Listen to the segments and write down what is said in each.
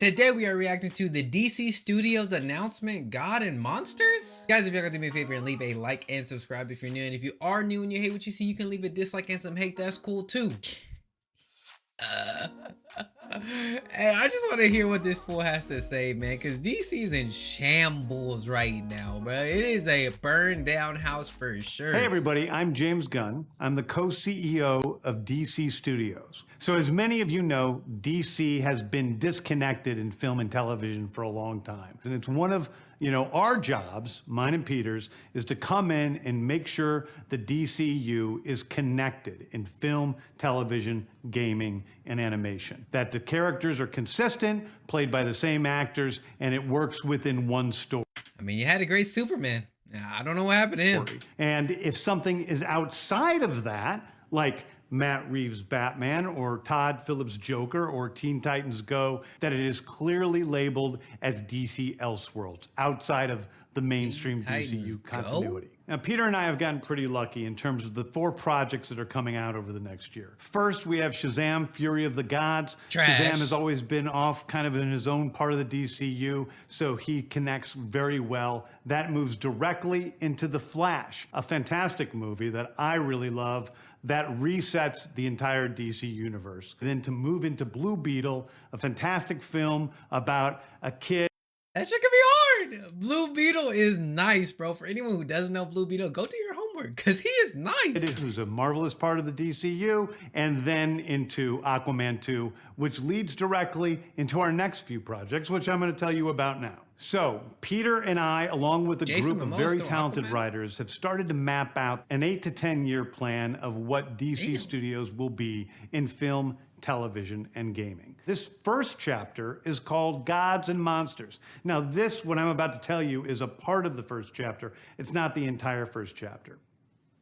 Today we are reacting to the DC Studios announcement, God and Monsters. Guys, if you're gonna do me a favor and leave a like and subscribe if you're new, and if you are new and you hate what you see, you can leave a dislike and some hate. That's cool too. Uh, hey, I just want to hear what this fool has to say, man, because DC's in shambles right now, bro. It is a burned down house for sure. Hey everybody, I'm James Gunn. I'm the co-CEO of DC Studios. So as many of you know, DC has been disconnected in film and television for a long time. And it's one of, our jobs, mine and Peter's, is to come in and make sure the DCU is connected in film, television, gaming, and animation. That the characters are consistent, played by the same actors, and it works within one story. I mean, you had a great Superman. I don't know what happened to him. And if something is outside of that, like Matt Reeves' Batman or Todd Phillips' Joker or Teen Titans Go, that it is clearly labeled as DC Elseworlds, outside of the mainstream DCU continuity. Now, Peter and I have gotten pretty lucky in terms of the 4 projects that are coming out over the next year. First, we have Shazam! Fury of the Gods. Trash. Shazam has always been off kind of in his own part of the DCU, so he connects very well. That moves directly into The Flash, a fantastic movie that I really love that resets the entire DC universe. And then to move into Blue Beetle, a fantastic film about a kid. That shit could be hard. Blue Beetle is nice, bro. For anyone who doesn't know Blue Beetle, go do your homework because he is nice. Who's a marvelous part of the DCU, and then into Aquaman 2, which leads directly into our next few projects, which I'm going to tell you about now. So, Peter and I, along with a group of very talented writers, have started to map out an 8 to 10 year plan of what DC Studios will be in film, television, and gaming. This first chapter is called Gods and Monsters. Now, what I'm about to tell you, is a part of the first chapter. It's not the entire first chapter.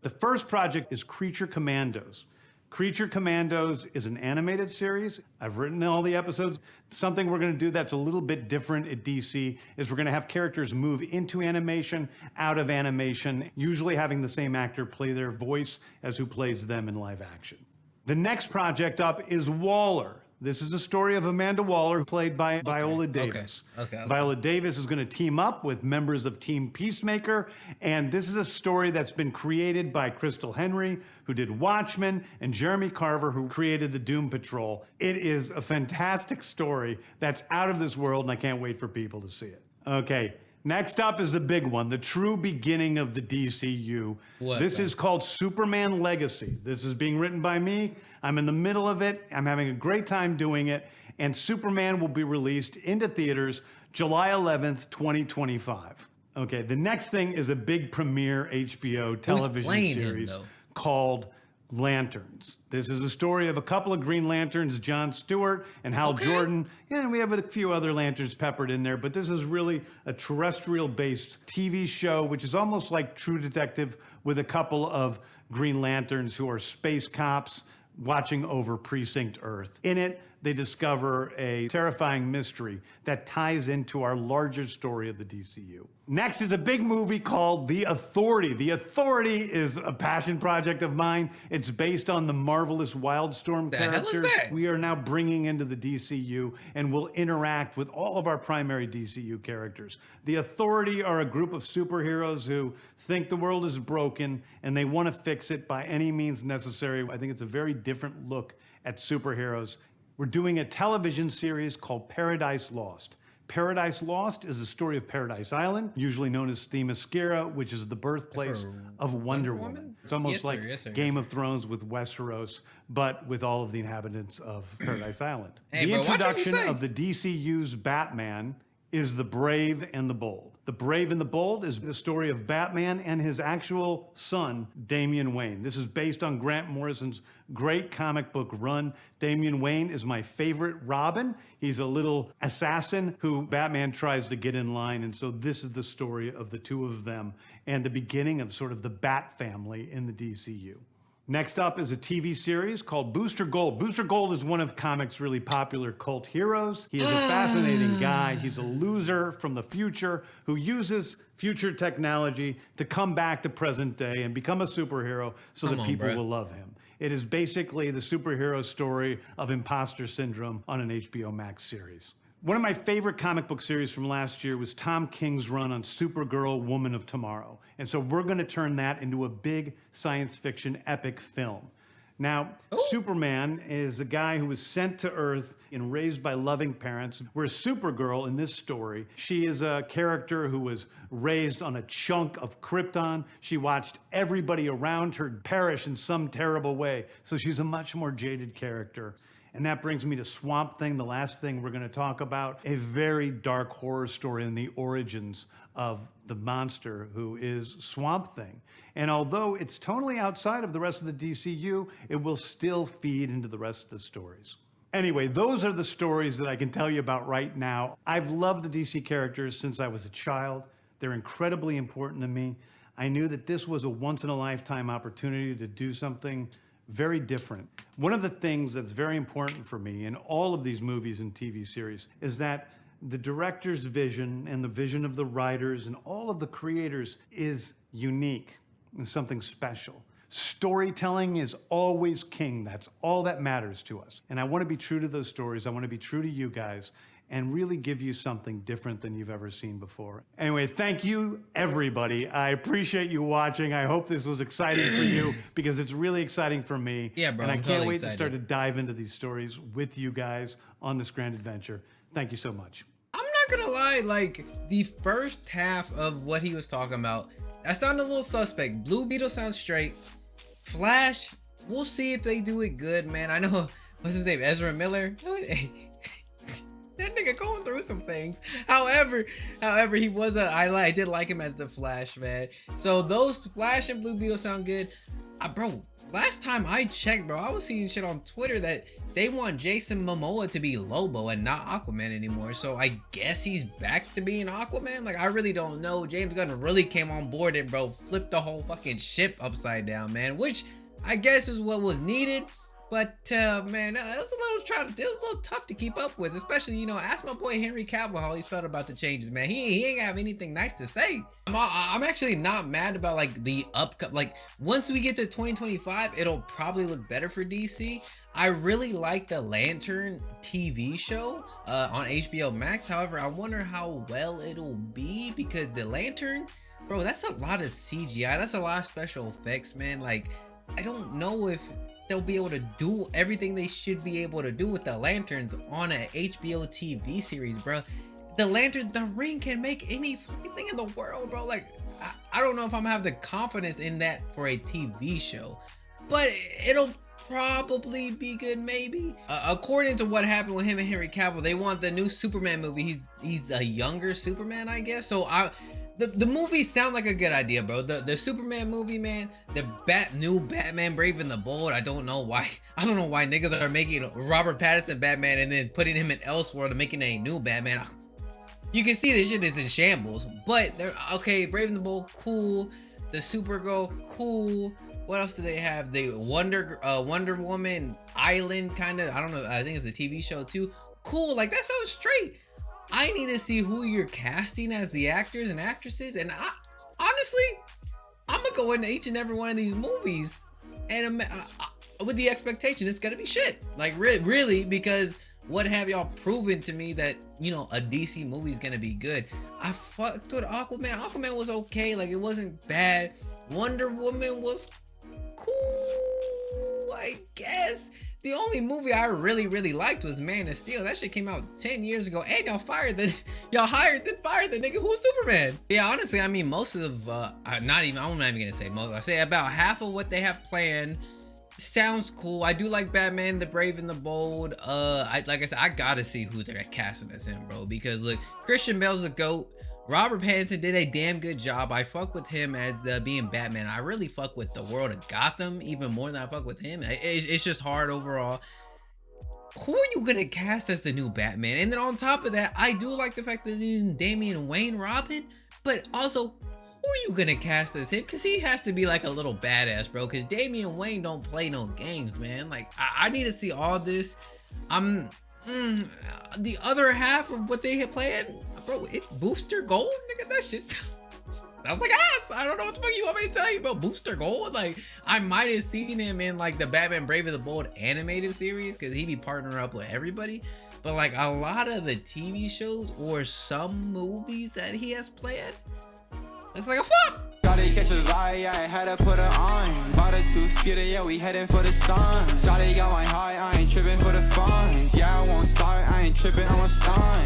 The first project is Creature Commandos. Creature Commandos is an animated series. I've written all the episodes. Something we're going to do that's a little bit different at DC is we're going to have characters move into animation, out of animation, usually having the same actor play their voice as who plays them in live action. The next project up is Waller. This is a story of Amanda Waller, played by Viola Davis. Viola Davis is going to team up with members of Team Peacemaker, and this is a story that's been created by Crystal Henry, who did Watchmen, and Jeremy Carver, who created the Doom Patrol. It is a fantastic story that's out of this world, and I can't wait for people to see it. Okay. Next up is the big one, the true beginning of the DCU. This is called Superman Legacy. This is being written by me. I'm in the middle of it. I'm having a great time doing it. And Superman will be released into theaters July 11th, 2025. Okay, the next thing is a big premiere HBO television series called Lanterns. This is a story of a couple of Green Lanterns, John Stewart and Hal Jordan, and we have a few other Lanterns peppered in there, but this is really a terrestrial-based TV show, which is almost like True Detective, with a couple of Green Lanterns who are space cops watching over Precinct Earth. In it, they discover a terrifying mystery that ties into our larger story of the DCU. Next is a big movie called The Authority. The Authority is a passion project of mine. It's based on the marvelous Wildstorm characters we are now bringing into the DCU, and will interact with all of our primary DCU characters. The Authority are a group of superheroes who think the world is broken and they want to fix it by any means necessary. I think it's a very different look at superheroes. We're doing a television series called Paradise Lost. Paradise Lost is the story of Paradise Island, usually known as Themyscira, which is the birthplace of Wonder Woman. It's almost like Game of Thrones with Westeros, but with all of the inhabitants of Paradise Island. The introduction of the DCU's Batman is The Brave and the Bold. The Brave and the Bold is the story of Batman and his actual son, Damian Wayne. This is based on Grant Morrison's great comic book run. Damian Wayne is my favorite Robin. He's a little assassin who Batman tries to get in line, and so this is the story of the two of them and the beginning of sort of the Bat family in the DCU. Next up is a TV series called Booster Gold. Booster Gold is one of comics' really popular cult heroes. He is a fascinating guy. He's a loser from the future who uses future technology to come back to present day and become a superhero so that people will love him. It is basically the superhero story of imposter syndrome on an HBO Max series. One of my favorite comic book series from last year was Tom King's run on Supergirl, Woman of Tomorrow. And so we're going to turn that into a big science fiction epic film. Now, Superman is a guy who was sent to Earth and raised by loving parents, whereas Supergirl in this story, she is a character who was raised on a chunk of Krypton. She watched everybody around her perish in some terrible way, so she's a much more jaded character. And that brings me to Swamp Thing, the last thing we're going to talk about, a very dark horror story in the origins of the monster who is Swamp Thing. And although it's totally outside of the rest of the DCU, it will still feed into the rest of the stories. Anyway, those are the stories that I can tell you about right now. I've loved the DC characters since I was a child. They're incredibly important to me. I knew that this was a once-in-a-lifetime opportunity to do something very different. One of the things that's very important for me in all of these movies and TV series is that the director's vision and the vision of the writers and all of the creators is unique and something special. Storytelling is always king. That's all that matters to us. And I want to be true to those stories. I want to be true to you guys and really give you something different than you've ever seen before. Anyway, thank you, everybody. I appreciate you watching. I hope this was exciting for you because it's really exciting for me. Yeah, bro. And I I'm can't totally wait excited to start to dive into these stories with you guys on this grand adventure. Thank you so much. I'm not gonna lie, like the first half of what he was talking about, that sounded a little suspect. Blue Beetle sounds straight. Flash, we'll see if they do it good, man. I know, what's his name, Ezra Miller? That nigga going through some things. However, he was I did like him as the Flash, man. So those Flash and Blue Beetle sound good. Bro, last time I checked, bro, I was seeing shit on Twitter that they want Jason Momoa to be Lobo and not Aquaman anymore. So I guess he's back to being Aquaman. Like, I really don't know. James Gunn really came on board and, bro, flipped the whole fucking ship upside down, man. Which I guess is what was needed. But man, it was a little tough to keep up with, especially, you know, ask my boy Henry Cavill how he felt about the changes, man. He ain't have anything nice to say. I'm actually not mad about like the like once we get to 2025, it'll probably look better for DC. I really like the Lantern TV show on HBO Max. However, I wonder how well it'll be because the Lantern, bro, that's a lot of CGI. That's a lot of special effects, man. Like, I don't know if they'll be able to do everything they should be able to do with the lanterns on a HBO TV series, bro. The lantern, the ring can make any fucking thing in the world, bro. Like, I don't know if I'm gonna have the confidence in that for a TV show, but it'll probably be good, maybe. According to what happened with him and Henry Cavill, they want the new Superman movie. He's a younger Superman, I guess. So the movies sound like a good idea, bro. The Superman movie, man. The new Batman Brave and the Bold. I don't know why niggas are making Robert Pattinson Batman and then putting him in Elseworld and making a new Batman. You can see this shit is in shambles. But they're okay. Brave and the Bold, cool. The Supergirl, cool. What else do they have? The Wonder Woman Island, kind of. I don't know. I think it's a TV show too. Cool. Like, that sounds straight. I need to see who you're casting as the actors and actresses, and honestly, I'm gonna go into each and every one of these movies and with the expectation it's gonna be shit. Like, really, because what have y'all proven to me that, you know, a DC movie is gonna be good? I fucked with Aquaman. Aquaman was okay, like, it wasn't bad. Wonder Woman was cool, I guess. The only movie I really liked was Man of Steel. That shit came out 10 years ago, and y'all fired the nigga who was Superman. Yeah, honestly, I mean, most of I'm not even gonna say most. I say about half of what they have planned sounds cool. I do like Batman, the Brave and the Bold. Like I said, I gotta see who they're casting us in, bro. Because look, Christian Bale's the GOAT. Robert Pattinson did a damn good job. I fuck with him as being Batman. I really fuck with the world of Gotham even more than I fuck with him. It's just hard overall. Who are you gonna cast as the new Batman? And then on top of that, I do like the fact that he's Damian Wayne Robin, but also, who are you gonna cast as him? Because he has to be like a little badass, bro. Because Damian Wayne don't play no games, man. Like, I need to see all this. The other half of what they had planned, bro, it's Booster Gold, nigga. That shit sounds like ass. I don't know what the fuck you want me to tell you about Booster Gold. Like, I might have seen him in like the Batman Brave and the Bold animated series because he be partnering up with everybody. but like a lot of the TV shows or some movies that he has played, it's like a flop. Shawty catch a vibe, yeah, I had to put her on. Bought a two-seater, yeah, we heading for the sun. Shawty got my high, I ain't tripping for the funds. Yeah, I won't start, I ain't tripping, I'm a stunt.